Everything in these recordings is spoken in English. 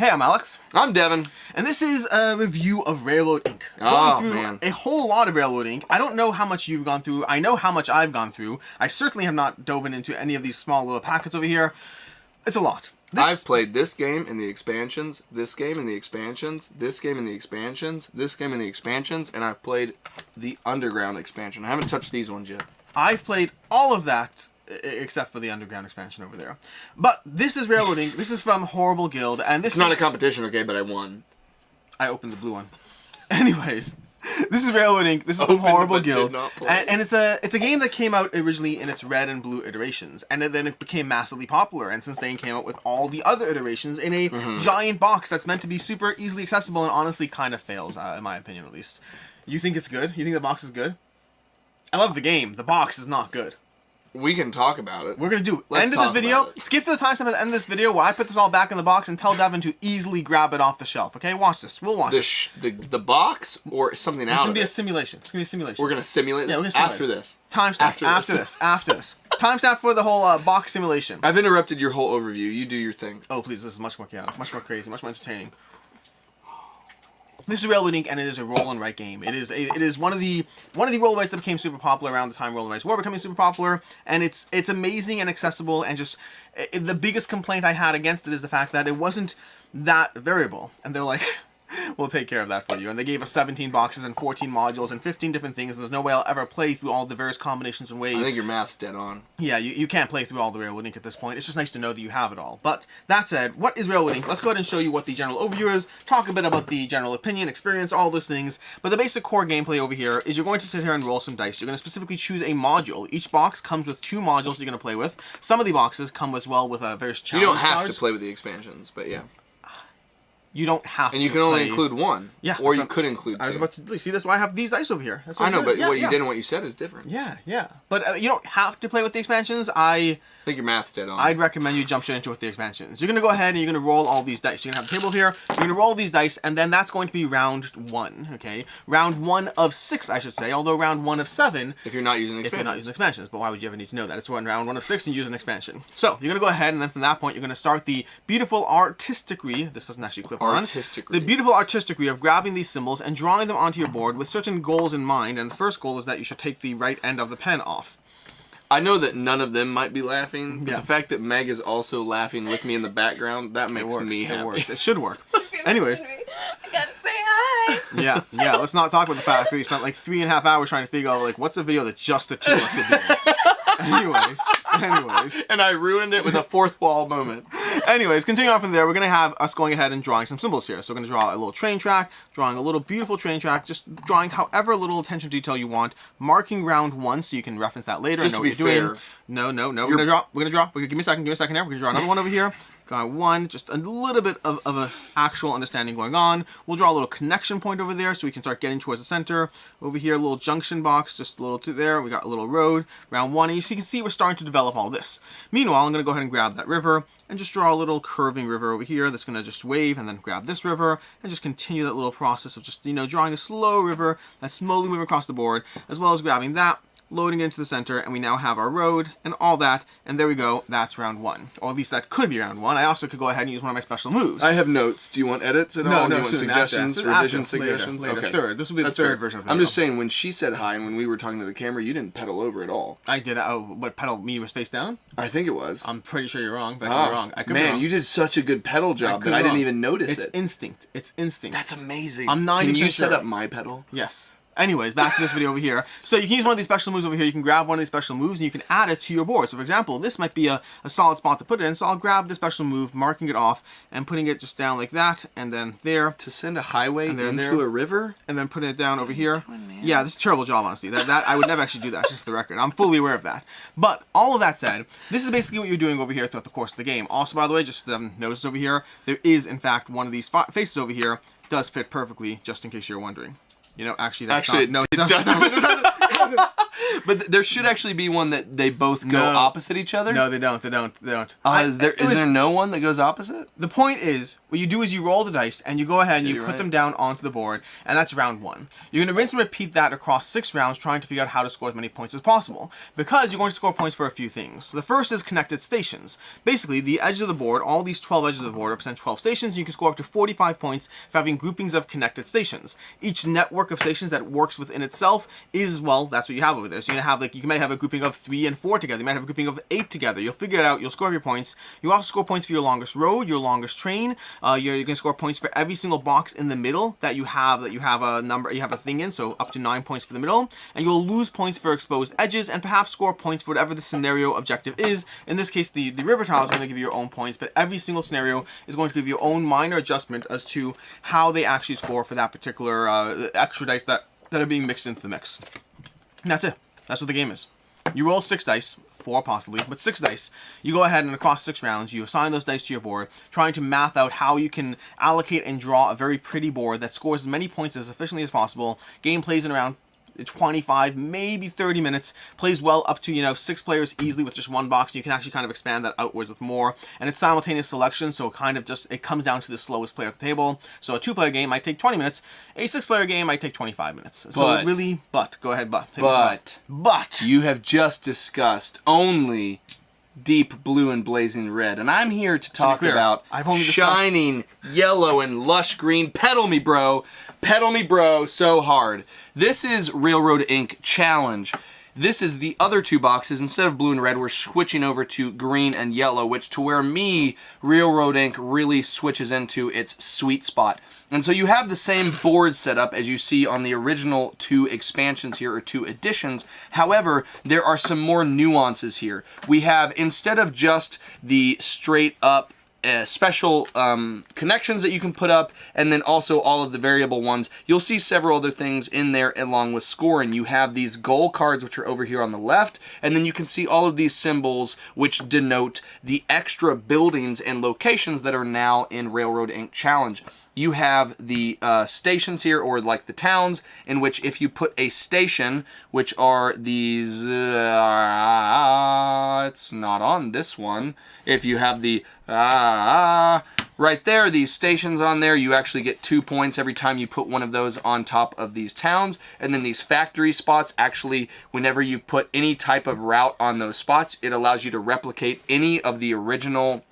Hey, I'm Alex. I'm Devin. And this is a review of Railroad Inc. Oh, Going through man. a whole lot of Railroad Inc. I don't know how much you've gone through. I know how much I've gone through. I certainly have not dove into any of these small little packets over here. It's a lot. I've played this game and the expansions, this game and the expansions, this game and the expansions, this game and the expansions, and I've played the Underground expansion. I haven't touched these ones yet. I've played all of that except for the Underground expansion over there. But this is Railroad Inc. This is from Horrible Guild, and this It's not a competition, okay, but I won. I opened the blue one. Anyways, this is Railroad Inc. This is from Horrible Guild, and it's a game that came out originally in its red and blue iterations, and then it became massively popular. And since then, came out with all the other iterations in a giant box that's meant to be super easily accessible, and honestly, kind of fails, in my opinion, at least. You think it's good? You think the box is good? I love the game. The box is not good. We can talk about it. We're going to do end of this video. Skip to the timestamp at the end of this video where I put this all back in the box and tell Devin to easily grab it off the shelf. Okay, watch this. We'll watch this. The box or something out of it? It's going to be a simulation. It's going to be a simulation. We're going to simulate this? Yeah, we're going to simulate after this. Timestamp. After this. Timestamp for the whole box simulation. I've interrupted your whole overview. You do your thing. Oh, please. This is much more chaotic, much more crazy, much more entertaining. This is Railroad Inc. and it is a roll and write game. It is one of the roll and writes that became super popular around the time roll and writes were becoming super popular, and it's amazing and accessible, and just the biggest complaint I had against it is the fact that it wasn't that variable. And they're like, we'll take care of that for you. And they gave us 17 boxes and 14 modules and 15 different things, and there's no way I'll ever play through all the various combinations and ways. I think your math's dead on. Yeah, you can't play through all the Railroad Inc. at this point. It's just nice to know that you have it all. But that said, what is Railroad Inc.? Let's go ahead and show you what the general overview is, talk a bit about the general opinion, experience, all those things. But the basic core gameplay over here is you're going to sit here and roll some dice. You're going to specifically choose a module. Each box comes with 2 modules you're going to play with. Some of the boxes come as well with various challenge You don't have stars. to play with the expansions, but yeah. You don't have to. And you can only include one. Yeah. Or you could include 2. I was about to see this. Why I have these dice over here? I know, but what you did and what you said is different. Yeah. But you don't have to play with the expansions. I think your math's dead on. I'd recommend you jump straight into with the expansions. You're going to go ahead and you're going to roll all these dice. You're going to have a table here. You're going to roll these dice, and then that's going to be round 1, okay? Round 1 of 6, I should say, although round 1 of 7... If you're not using expansions. If you're not using expansions. But why would you ever need to know that? It's round 1 of 6 and use an expansion. So, you're going to go ahead, and then from that point, you're going to start the beautiful artisticry... This doesn't actually clip on. The beautiful artisticry of grabbing these symbols and drawing them onto your board with certain goals in mind, and the first goal is that you should take the right end of the pen off. I know that none of them might be laughing, but the fact that Meg is also laughing with me in the background, that makes me happy. It works. It should work. Anyways. I gotta say hi. Yeah, let's not talk about the fact that we spent like 3.5 hours trying to figure out, like, what's a video that just the 2 of us could do. Anyways. And I ruined it with a fourth wall moment. Anyways, continuing on from there, we're going to have us going ahead and drawing some symbols here. So we're going to draw a little train track, drawing a little beautiful train track, just drawing however little attention to detail you want, marking round 1 so you can reference that later and know what you're doing. No. We're going to draw. Give me a second here. We're going to draw another one over here. Got 1, just a little bit of an actual understanding going on. We'll draw a little connection point over there so we can start getting towards the center. Over here, a little junction box, just a little to there. We got a little road, round 1. And you can see we're starting to develop all this. Meanwhile, I'm going to go ahead and grab that river and just draw a little curving river over here that's going to just wave, and then grab this river and just continue that little process of just, drawing a slow river that's slowly moving across the board, as well as grabbing that, loading it into the center, and we now have our road and all that, and there we go. That's round 1, or at least that could be round 1. I also could go ahead and use one of my special moves. I have notes. Do you want edits at all? Do you want suggestions, revision later, suggestions? Later. Okay. Third. This will be the third version of the I'm just saying, when she said hi and when we were talking to the camera, you didn't pedal over at all. I did. What, pedal me was face down? I think it was. I'm pretty sure you're wrong, but I could be wrong. I could be wrong. You did such a good pedal job that I didn't even notice it. It's instinct. It's instinct. That's amazing. I'm 90% Can you sure. set up my pedal? Yes. Anyways, back to this video over here. So you can use one of these special moves over here. You can grab one of these special moves and you can add it to your board. So for example, this might be a solid spot to put it in. So I'll grab the special move, marking it off, and putting it just down like that, and then there. To send a highway into a river? And then putting it down over here. Yeah, this is a terrible job, honestly. That I would never actually do that, just for the record. I'm fully aware of that. But all of that said, this is basically what you're doing over here throughout the course of the game. Also, by the way, just notice over here, there is, in fact, one of these faces over here does fit perfectly, just in case you're wondering. Actually, that's not... No, it doesn't. doesn't. But there should actually be one that they both go opposite each other? No, they don't. Is there no one that goes opposite? The point is, what you do is you roll the dice, and you go ahead and you put them down onto the board, and that's round 1. You're going to rinse and repeat that across 6 rounds, trying to figure out how to score as many points as possible, because you're going to score points for a few things. The first is connected stations. Basically, the edges of the board, all these 12 edges of the board represent 12 stations, and you can score up to 45 points for having groupings of connected stations. Each network of stations that works within itself is, well, that's what you have over there. So you're going to have, like, you might have a grouping of 3 and 4 together. You might have a grouping of 8 together. You'll figure it out. You'll score your points. You also score points for your longest road, your longest train. You're going to score points for every single box in the middle that you have a number, you have a thing in, so up to 9 points for the middle. And you'll lose points for exposed edges, and perhaps score points for whatever the scenario objective is. In this case, the river tile is going to give you your own points, but every single scenario is going to give you your own minor adjustment as to how they actually score for that particular extra dice that are being mixed into the mix. And that's it. That's what the game is. You roll 6 dice, 4 possibly, but 6 dice. You go ahead and across 6 rounds, you assign those dice to your board, trying to math out how you can allocate and draw a very pretty board that scores as many points as efficiently as possible. Game plays in around 25, maybe 30 minutes, plays well up to, 6 players easily with just 1 box. You can actually kind of expand that outwards with more, and it's simultaneous selection, so it comes down to the slowest player at the table. So a 2-player game might take 20 minutes, a 6-player game might take 25 minutes. So really, go ahead, but you have just discussed only deep blue and blazing red, and I'm here to talk about shining yellow and lush green. Pedal me, bro, so hard. This is Railroad Inc. Challenge. This is the other 2 boxes. Instead of blue and red, we're switching over to green and yellow, which to where Railroad Inc. really switches into its sweet spot. And so you have the same board setup as you see on the original 2 expansions here, or 2 editions. However, there are some more nuances here. We have, instead of just the straight up special connections that you can put up, and then also all of the variable ones, you'll see several other things in there along with scoring. You have these goal cards, which are over here on the left, and then you can see all of these symbols which denote the extra buildings and locations that are now in Railroad Inc. Challenge. You have the stations here, or like the towns, in which if you put a station, which are these, it's not on this one. If you have the, right there, these stations on there, you actually get 2 points every time you put one of those on top of these towns. And then these factory spots, actually, whenever you put any type of route on those spots, it allows you to replicate any of the original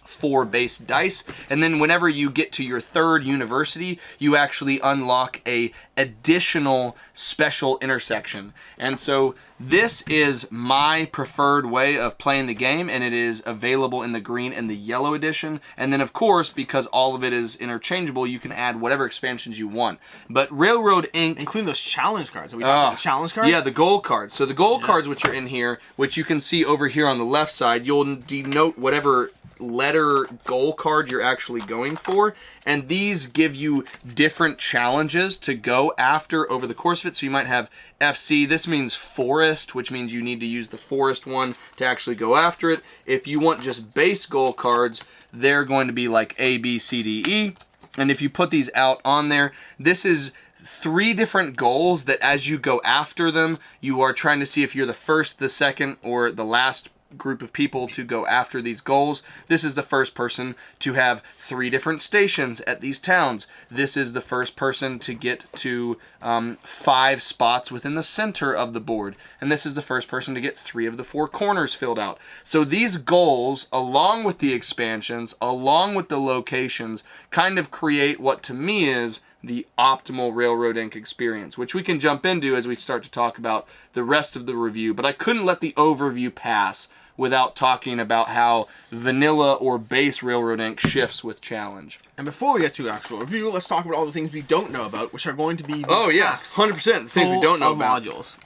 4 base dice, and then whenever you get to your 3rd university, you actually unlock a additional special intersection. And so this is my preferred way of playing the game, and it is available in the green and the yellow edition. And then of course, because all of it is interchangeable, you can add whatever expansions you want. But Railroad Inc., including those challenge cards. Are we talking about the challenge cards? Yeah, the goal cards. So the goal cards, which are in here, which you can see over here on the left side, you'll denote whatever letter goal card you're actually going for, and these give you different challenges to go after over the course of it. So you might have FC. This means forest, which means you need to use the forest one to actually go after it. If you want just base goal cards, they're going to be like A, B, C, D, E. And if you put these out on there, this is 3 different goals that as you go after them, you are trying to see if you're the first, the second, or the last group of people to go after these goals. This is the first person to have 3 different stations at these towns. This is the first person to get to 5 spots within the center of the board. And this is the first person to get 3 of the 4 corners filled out. So these goals, along with the expansions, along with the locations, kind of create what to me is the optimal Railroad Inc. experience, which we can jump into as we start to talk about the rest of the review. But I couldn't let the overview pass without talking about how vanilla or base Railroad Inc. shifts with challenge. And before we get to actual review, let's talk about all the things we don't know about, which are going to be 100% the things we don't know about. Modules.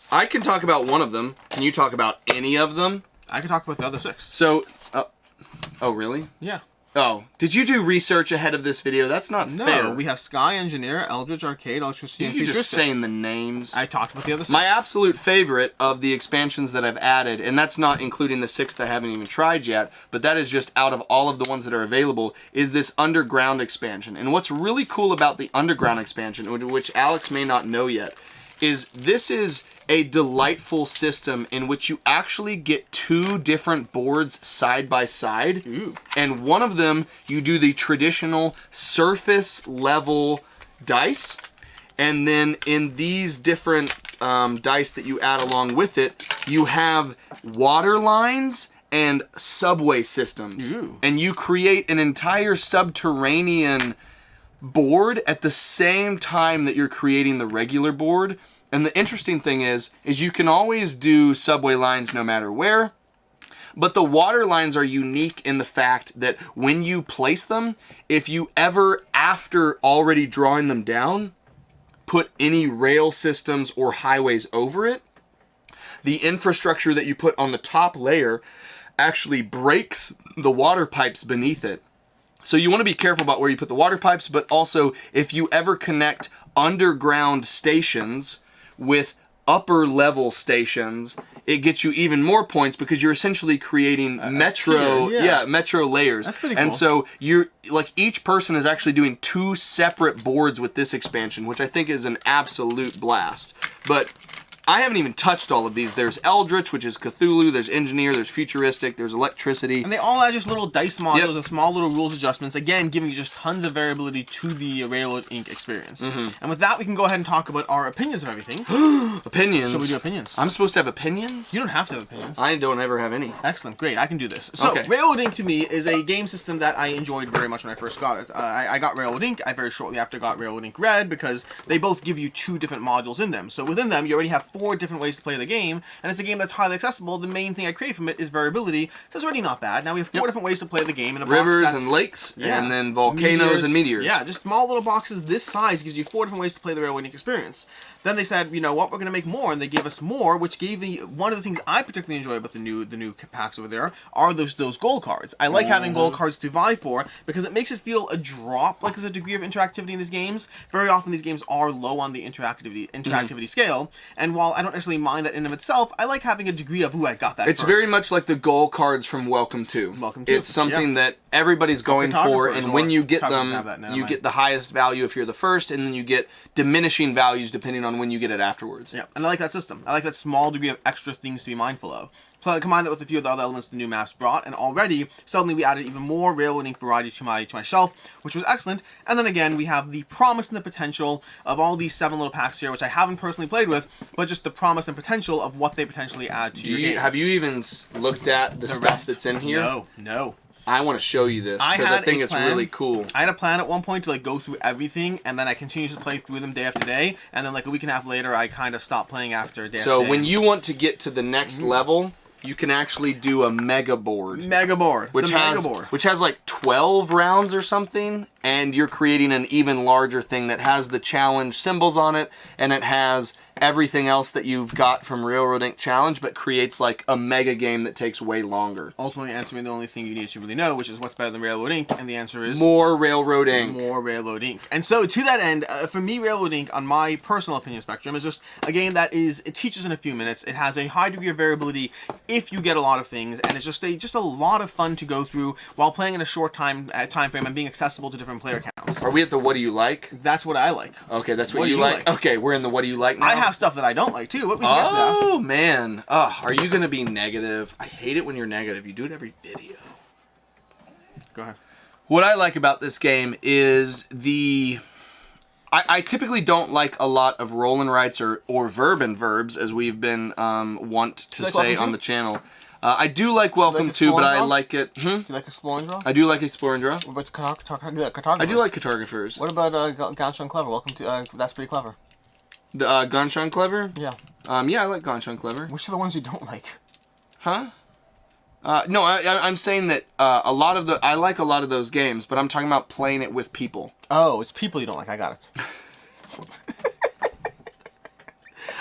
I can talk about one of them. Can you talk about any of them? I can talk about the other 6. So, oh really? Yeah. Oh, did you do research ahead of this video? That's not fair. No, we have Sky Engineer, Eldridge Arcade, Electricity, and You're Futuristic. just saying the names. I talked about the other 6. My absolute favorite of the expansions that I've added, and that's not including the 6 that I haven't even tried yet, but that is just out of all of the ones that are available, is this Underground expansion. And what's really cool about the Underground expansion, which Alex may not know yet, is this is a delightful system in which you actually get 2 different boards side by side. Ooh. And one of them, you do the traditional surface level dice. And then in these different dice that you add along with it, you have water lines and subway systems. Ooh. And you create an entire subterranean board at the same time that you're creating the regular board. And the interesting thing is you can always do subway lines no matter where, but the water lines are unique in the fact that when you place them, if you ever, after already drawing them down, put any rail systems or highways over it, the infrastructure that you put on the top layer actually breaks the water pipes beneath it. So you want to be careful about where you put the water pipes, but also if you ever connect underground stations with upper level stations, it gets you even more points because you're essentially creating metro layers. That's pretty cool. And so you're like each person is actually doing 2 separate boards with this expansion, which I think is an absolute blast. But I haven't even touched all of these. There's Eldritch, which is Cthulhu, there's Engineer, there's Futuristic, there's Electricity. And they all add just little dice modules and small little rules adjustments, again, giving you just tons of variability to the Railroad Inc. experience. And with that, we can go ahead and talk about our opinions of everything. Opinions? Should we do opinions? I'm supposed to have opinions? You don't have to have opinions. I don't ever have any. Excellent, great, I can do this. So, Okay. Railroad Inc. to me is a game system that I enjoyed very much when I first got it. I got Railroad Inc. I very shortly after got Railroad Inc. Red because they both give you 2 different modules in them. So within them, you already have 4 different ways to play the game, and it's a game that's highly accessible. The main thing I crave from it is variability, so it's already not bad. Now we have 4 different ways to play the game in a box Rivers that's, and lakes, and then volcanoes and meteors. Yeah, just small little boxes this size gives you 4 different ways to play the Railroad Inc. experience. Then they said, you know what, we're going to make more, and they gave us more, which gave me one of the things I particularly enjoy about the new packs over there are those gold cards. I like having gold cards to vie for because it makes it feel a drop, like there's a degree of interactivity in these games. Very often these games are low on the interactivity scale, and while I don't necessarily mind that in of itself, I like having a degree of, ooh, I got that. It's first. very much like the gold cards from Welcome to. Welcome to. It's something that everybody's going for, Cartographers and when you get photographers have them, that now, you right? get the highest value if you're the first, and then you get diminishing values depending on when you get it afterwards. Yeah, and I like that system. I like that small degree of extra things to be mindful of. So I combine that with a few of the other elements the new maps brought, and already, suddenly we added even more Railroad Inc. variety to my shelf, which was excellent. And then again, we have the promise and the potential of all these 7 little packs here, which I haven't personally played with, but just the promise and potential of what they potentially add to your game. Have you even looked at the stuff rest? that's in here? No. I want to show you this because I think it's really cool. I had a plan at one point to like go through everything, and then I continued to play through them day after day, and then like a week and a half later, I kind of stopped playing after day after day. So when you want to get to the next level, you can actually do a mega board. Which has like 12 rounds or something, and you're creating an even larger thing that has the challenge symbols on it, and it has everything else that you've got from Railroad Inc. Challenge, but creates like a mega game that takes way longer. Ultimately answering the only thing you need to really know, which is what's better than Railroad Inc., and the answer is... more Railroad Inc. More Railroad Inc. And so, to that end, for me, Railroad Inc., on my personal opinion spectrum, is just a game that it teaches in a few minutes. It has a high degree of variability if you get a lot of things, and it's just a lot of fun to go through while playing in a short time frame and being accessible to different player counts. Are we at the what do you like? That's what I like. Okay, that's what you like? Okay, we're in the what do you like now? I have stuff that I don't like, too. What we can get there. Oh, man. Are you going to be negative? I hate it when you're negative. You do it every video. Go ahead. What I like about this game is I typically don't like a lot of roll and writes or verb and verbs, as we've been wont to say on the channel. I do like Welcome to, but I like it... Do you like Explore and Draw? I do like Explore and Draw. What about cartographers? I do like cartographers. What about Gauntlet and Clever? Welcome to... that's pretty clever. The Ganshon Clever? Yeah. Yeah, I like Ganshon Clever. Which are the ones you don't like? Huh? No, I'm saying that I like a lot of those games, but I'm talking about playing it with people. Oh, it's people you don't like. I got it.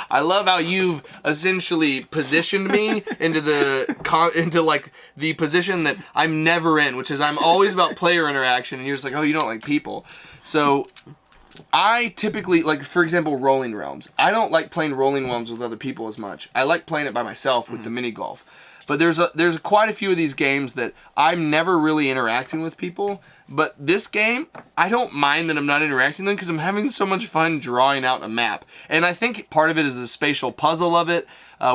I love how you've essentially positioned me into the position that I'm never in, which is I'm always about player interaction, and you're just like, oh, you don't like people. So I typically, like, for example, Rolling Realms. I don't like playing Rolling Realms with other people as much. I like playing it by myself with the mini golf. But there's quite a few of these games that I'm never really interacting with people. But this game, I don't mind that I'm not interacting with them because I'm having so much fun drawing out a map. And I think part of it is the spatial puzzle of it,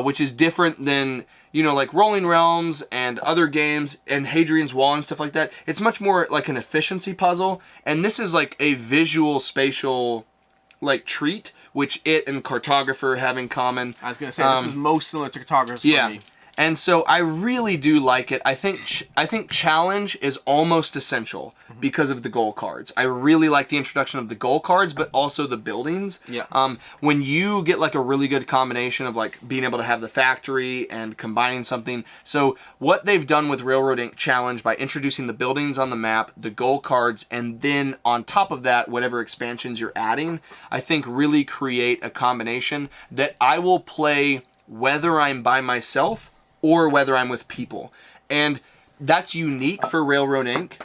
which is different than, you know, like Rolling Realms and other games and Hadrian's Wall and stuff like that. It's much more like an efficiency puzzle. And this is like a visual spatial like treat, which it and Cartographer have in common. I was going to say, this is most similar to Cartographer for me. And so I really do like it. I think challenge is almost essential because of the goal cards. I really like the introduction of the goal cards, but also the buildings. Yeah. When you get like a really good combination of like being able to have the factory and combining something. So what they've done with Railroad Inc. Challenge by introducing the buildings on the map, the goal cards, and then on top of that, whatever expansions you're adding, I think really create a combination that I will play whether I'm by myself or whether I'm with people. And that's unique for Railroad Inc.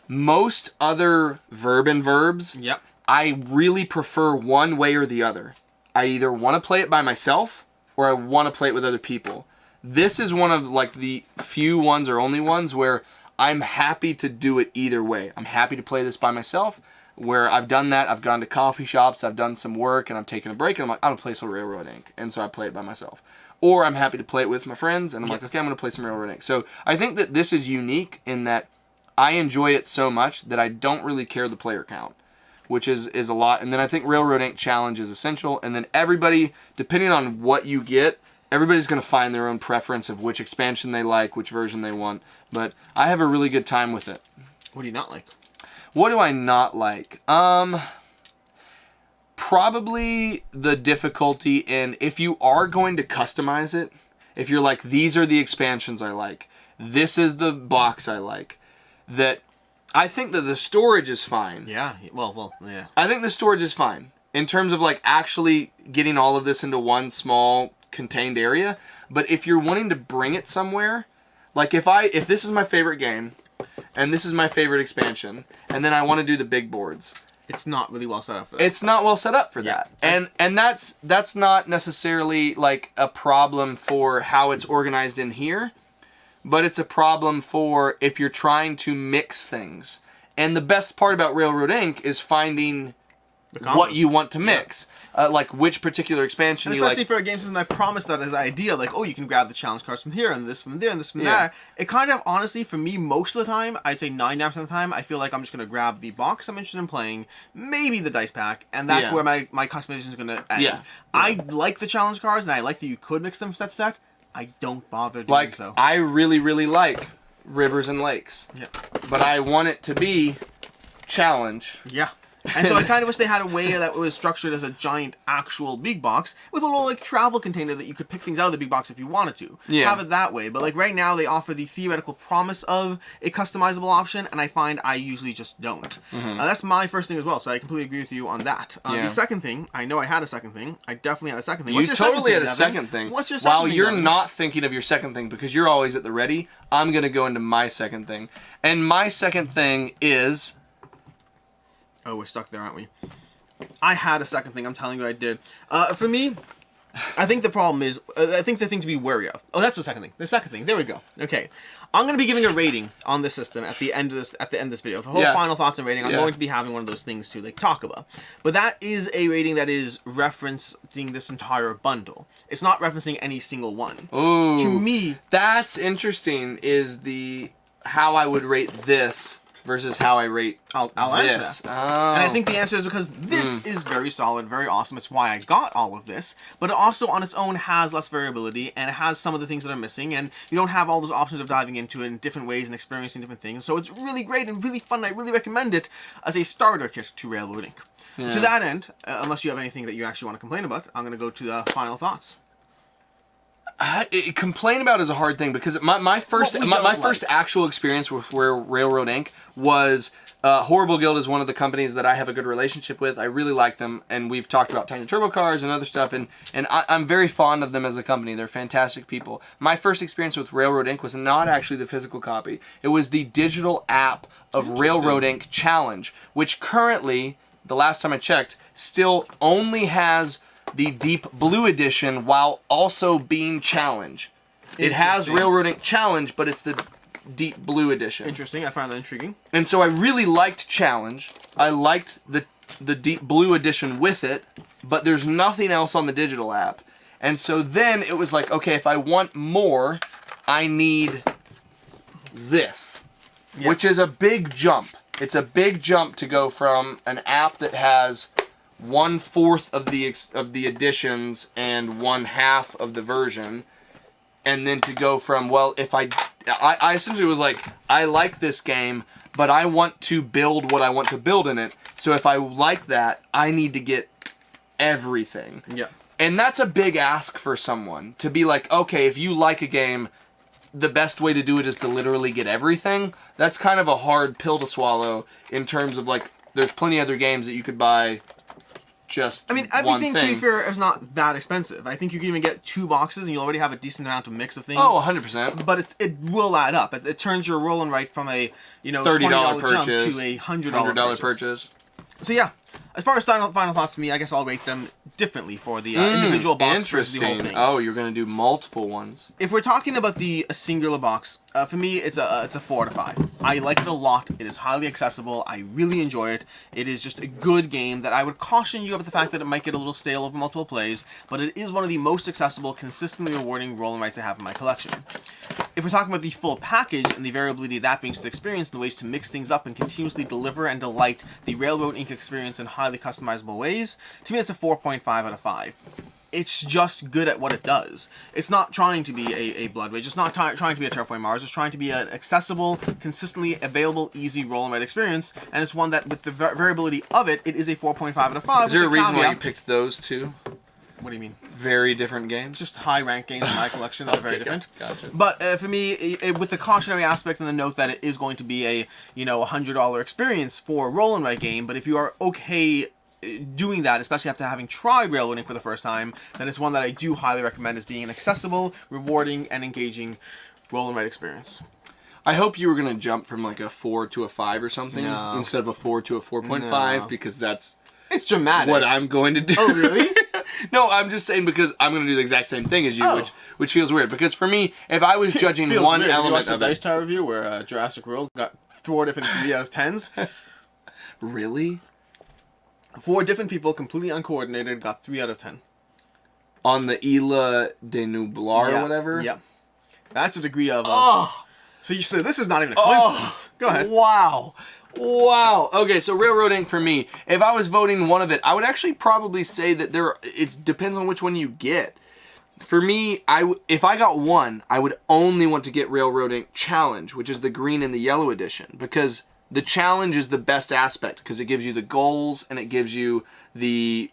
Most other verb and verbs, Yep. I really prefer one way or the other. I either want to play it by myself or I want to play it with other people. This is one of like the few ones or only ones where I'm happy to do it either way. I'm happy to play this by myself, where I've done that. I've gone to coffee shops, I've done some work, and I've taken a break, and I'm like, I'm going to play some Railroad Inc. And so I play it by myself. Or I'm happy to play it with my friends, and I'm like, okay, I'm going to play some Railroad Inc. So I think that this is unique in that I enjoy it so much that I don't really care the player count, which is a lot. And then I think Railroad Inc. Challenge is essential. And then everybody, depending on what you get, everybody's going to find their own preference of which expansion they like, which version they want. But I have a really good time with it. What do you not like? What do I not like? Probably the difficulty in, if you are going to customize it, if you're like, these are the expansions I like, this is the box I like, that I think that the storage is fine. Yeah, well, yeah. I think the storage is fine in terms of like actually getting all of this into one small contained area. But if you're wanting to bring it somewhere, like if this is my favorite game and this is my favorite expansion, and then I want to do the big boards, it's not really well set up for that. it's not well set up for that. And that's not necessarily like a problem for how it's organized in here, but it's a problem for if you're trying to mix things. And the best part about Railroad Inc. is finding what you want to mix. Like which particular expansion and you like. especially for a game system that promised that as an idea, like, oh, you can grab the challenge cards from here, and this from there, and this from there. It kind of, honestly, for me, most of the time, I'd say 99% of the time, I feel like I'm just going to grab the box I'm interested in playing, maybe the dice pack, and that's where my customization is going to end. Yeah. I like the challenge cards, and I like that you could mix them set to set. I don't bother doing so. I really, really like Rivers and Lakes. Yeah. But I want it to be challenge. Yeah. And so I kind of wish they had a way that was structured as a giant actual big box with a little like travel container that you could pick things out of the big box if you wanted to. Yeah. Have it that way. But like right now they offer the theoretical promise of a customizable option, and I find I usually just don't. That's my first thing as well, so I completely agree with you on that. The second thing, I know I had a second thing. I definitely had a second thing. You totally had a second thing. What's your second thing? While you're Devin? not thinking of your second thing because you're always at the ready, I'm going to go into my second thing. And my second thing is... Oh, we're stuck there, aren't we? I had a second thing. I'm telling you I did. For me, I think the problem is, I think the thing to be wary of. Oh, that's the second thing. The second thing. There we go. Okay. I'm going to be giving a rating on this system at the end of this video. The whole final thoughts and rating, I'm going to be having one of those things to like talk about. But that is a rating that is referencing this entire bundle. It's not referencing any single one. Ooh. To me, that's interesting, is the how I would rate this versus how I rate I'll answer this. that. Oh. And I think the answer is because this is very solid, very awesome. It's why I got all of this. But it also on its own has less variability, and it has some of the things that are missing, and you don't have all those options of diving into it in different ways and experiencing different things. So it's really great and really fun. I really recommend it as a starter kit to Railroad Inc. Yeah. To that end, unless you have anything that you actually want to complain about, I'm going to go to the final thoughts. Complain about is a hard thing because my first actual experience with Railroad Inc. was Horrible Guild is one of the companies that I have a good relationship with. I really like them, and we've talked about Tiny Turbo Cars and other stuff, and I'm very fond of them as a company. They're fantastic people. My first experience with Railroad Inc. was not actually the physical copy. It was the digital app of Railroad Inc. Challenge, which currently, the last time I checked, still only has the Deep Blue Edition while also being Challenge. It has Railroad Ink Challenge, but it's the deep blue edition. Interesting. I find that intriguing. And so I really liked Challenge. I liked the deep blue edition with it, but there's nothing else on the digital app. And so then it was like, okay, if I want more, I need this, which is a big jump. It's a big jump to go from an app that has 1/4 of the editions and 1/2 of the version, and then to go from, well, if I essentially was like, I like this game, but I want to build what I want to build in it. So if I like that, I need to get everything. Yeah. And that's a big ask for someone to be like, okay, if you like a game, the best way to do it is to literally get everything. That's kind of a hard pill to swallow in terms of like, there's plenty of other games that you could buy just everything, to be fair, is not that expensive. I think you can even get 2 boxes and you'll already have a decent amount of mix of things. Oh, 100%. But it will add up. It turns your roll and write from a $30 purchase jump to a $100 purchase. So yeah, as far as final thoughts to me, I guess I'll rate them differently for the individual box versus the whole thing. Oh, you're gonna do multiple ones. If we're talking about a singular box, for me it's a 4 out of 5. I like it a lot. It is highly accessible. I really enjoy it. It is just a good game that I would caution you about the fact that it might get a little stale over multiple plays, but it is one of the most accessible, consistently rewarding roll and writes I have in my collection. If we're talking about the full package and the variability that brings to the experience and the ways to mix things up and continuously deliver and delight the Railroad Ink experience in highly customizable ways, to me it's a 4.5 out of 5. It's just good at what it does. It's not trying to be a Blood Rage. It's not trying to be a Terraforming Mars. It's trying to be an accessible, consistently available, easy roll and write experience, and it's one that, with the variability of it, it is a 4.5 out of 5. Is there a reason why you picked those two? What do you mean? Very different games? Just high-ranked games in my collection that are very different. Gotcha. But for me, with the cautionary aspect and the note that it is going to be a $100 experience for a roll and write game, but if you are okay doing that, especially after having tried Railroading for the first time, then it's one that I do highly recommend as being an accessible, rewarding, and engaging roll and write experience. I hope you were going to jump from like a 4 to a 5 or something instead of a 4 to a 4.5 because that's it's dramatic. What I'm going to do. Oh, really? No, I'm just saying because I'm going to do the exact same thing as you, which feels weird. Because for me, if I was judging one weird. element of it... Dice Tower review where Jurassic World got 4 different 3 out of 10s. Really? 4 different people, completely uncoordinated, got 3 out of 10. On the Isla de Nublar or whatever? Yeah. That's a degree of... So you say this is not even a coincidence. Go ahead. Wow. Okay, so Railroad Ink for me, if I was voting one of it, I would actually probably say that it depends on which one you get. For me, if I got one, I would only want to get Railroad Ink Challenge, which is the green and the yellow edition, because the challenge is the best aspect because it gives you the goals and it gives you the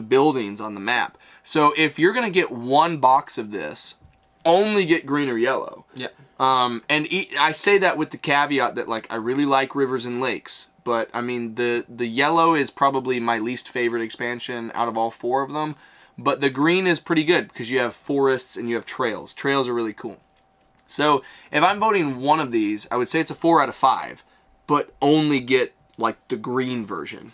buildings on the map. So if you're going to get one box of this, only get green or yellow. Yeah. I say that with the caveat that like I really like rivers and lakes, but I mean the yellow is probably my least favorite expansion out of all 4 of them, but the green is pretty good because you have forests and you have trails. Trails are really cool. So if I'm voting one of these, I would say it's a 4 out of 5, but only get like the green version.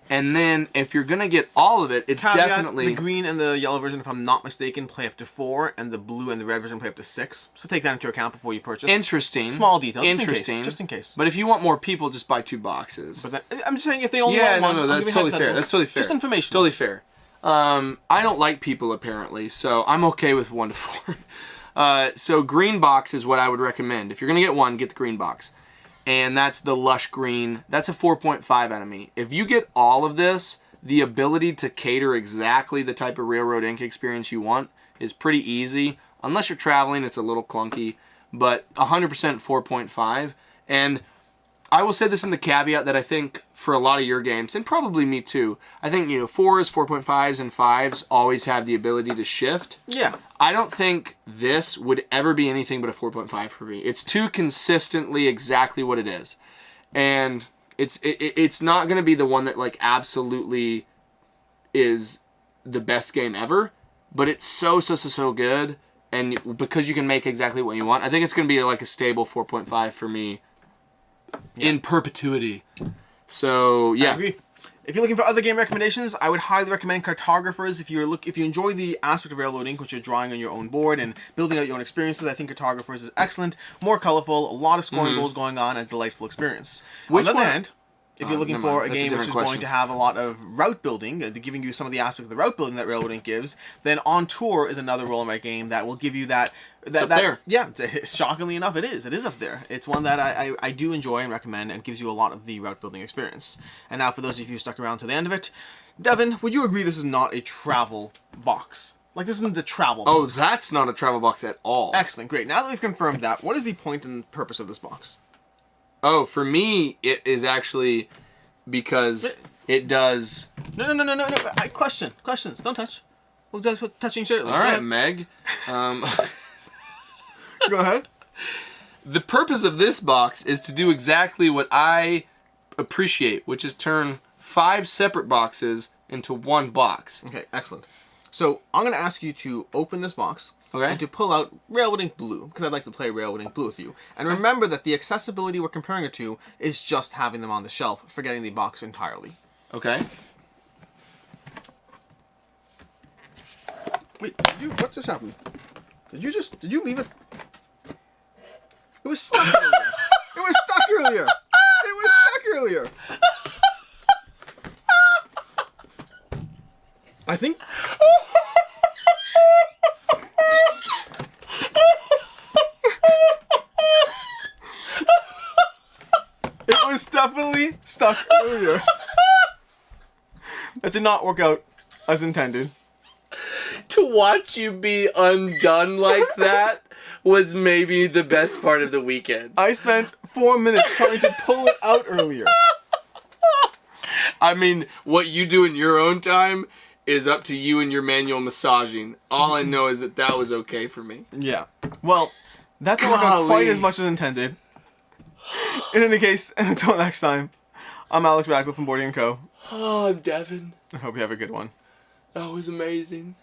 And then if you're gonna get all of it, it's caveat, definitely the green and the yellow version, if I'm not mistaken, play up to 4, and the blue and the red version play up to 6. So take that into account before you purchase. Interesting. Small details. Interesting. Just in case. But if you want more people, just buy 2 boxes. But then, I'm just saying if they only want one, that's totally fair. That's totally fair. Just information. Totally fair. I don't like people apparently, so I'm okay with 1 to 4. So green box is what I would recommend. If you're gonna get one, get the green box. And that's the lush green. That's a 4.5 out of me. If you get all of this, the ability to cater exactly the type of Railroad Ink experience you want is pretty easy. Unless you're traveling, it's a little clunky, but 100% 4.5. And I will say this in the caveat that I think for a lot of your games, and probably me too, I think 4s, 4.5s, and 5s always have the ability to shift. Yeah. I don't think this would ever be anything but a 4.5 for me. It's too consistently exactly what it is. And it's not going to be the one that like absolutely is the best game ever, but it's so good, and because you can make exactly what you want, I think it's going to be like a stable 4.5 for me in perpetuity. So yeah. I agree. If you're looking for other game recommendations, I would highly recommend Cartographers. If you enjoy the aspect of railroad ink, which you're drawing on your own board and building out your own experiences, I think Cartographers is excellent, more colorful, a lot of scoring goals going on, and a delightful experience. On the other hand, if you're looking for a game which is going to have a lot of route building, giving you some of the aspects of the route building that Railroad Ink gives, then On Tour is another roll in my game that will give you that. There. Yeah, shockingly enough, it is. It is up there. It's one that I do enjoy and recommend, and gives you a lot of the route building experience. And now, for those of you who stuck around to the end of it, Devin, would you agree this is not a travel box? Like, this isn't the travel box. Oh, that's not a travel box at all. Excellent, great. Now that we've confirmed that, what is the point and purpose of this box? Oh, for me, it is actually because it does... No. Questions. Don't touch. We'll do touching shortly. All right, Meg. Go ahead. The purpose of this box is to do exactly what I appreciate, which is turn 5 separate boxes into one box. Okay, excellent. So I'm going to ask you to open this box. Okay. And to pull out Railroad Ink Blue, because I'd like to play Railroad Ink Blue with you. And remember that the accessibility we're comparing it to is just having them on the shelf, forgetting the box entirely. Okay. Wait, what just happened? Did you leave it? It was stuck earlier. It was stuck earlier. It was stuck earlier. I think... It was definitely stuck earlier. That did not work out as intended. To watch you be undone like that was maybe the best part of the weekend. I spent 4 minutes trying to pull it out earlier. I mean, what you do in your own time is up to you and your manual massaging. All I know is that was okay for me. Yeah. Well, that didn't work out quite as much as intended. In any case, and until next time, I'm Alex Radcliffe from Boarding & Co. Oh, I'm Devin. I hope you have a good one. That was amazing.